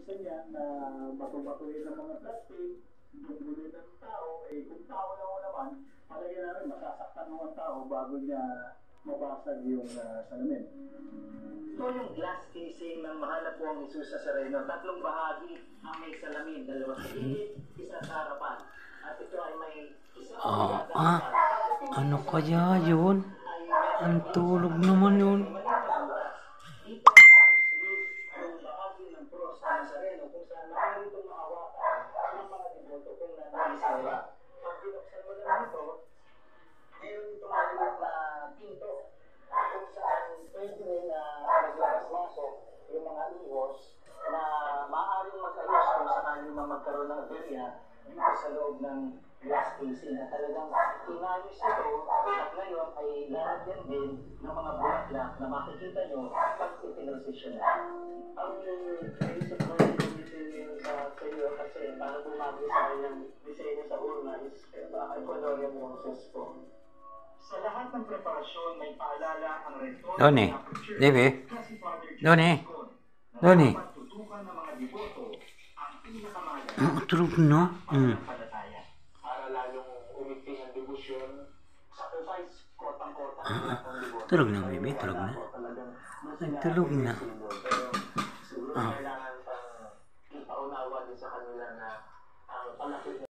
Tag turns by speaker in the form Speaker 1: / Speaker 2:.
Speaker 1: minsan yan na bato-batuin ng mga plastic, gulo ng tao, kung tao lang mo naman, palagay namin masasaktan mo ang tao bago niya mabasag yung salamin.
Speaker 2: Ito yung glass casing ng Mahanap po ang Jesus Nazareno. Tatlong bahagi ang may salamin. Dalawa sa gilid, isa sa harapan. At ito ay may isa
Speaker 3: ano kaya yun? Ang tulog naman yun.
Speaker 2: Dito ang yung bahagi ng cross ng Nazareno kung saan maaari itong makawakan ng mga devoto kung nangyayari. Pag binuksan mo naman ito, meron itong maliit na pinto kung saan pwede rin na maglabas-masok yung mga ihos na maaaring mag-ayos kung sakaling magkaroon ng aberya dito sa loob ng glass casing na talagang inayos ito at ngayon ay lalagyan din ng mga bulaklak na makikita nyo pag itinrosisyon na. Ang naisip ko yung disenyo sa iyo kasi para bumagay sa kanyang disenyo sa urna is Ecuadorian Moses po. Sa lahat ng preparasyon may paalala ang rektor
Speaker 3: Doni, Debe. Doni. Doni.
Speaker 2: pagtutukan ng mga devoto ang pinakamahalaga
Speaker 3: Tulog na.
Speaker 2: palataya. Para lalong umigting ang debosyon, sacrifice, kotang-kota ang devoto.
Speaker 3: Tulog na, baby. Tulog na. Tulog na.
Speaker 2: Siguro kailangan pang ipaunawa din sa kanila na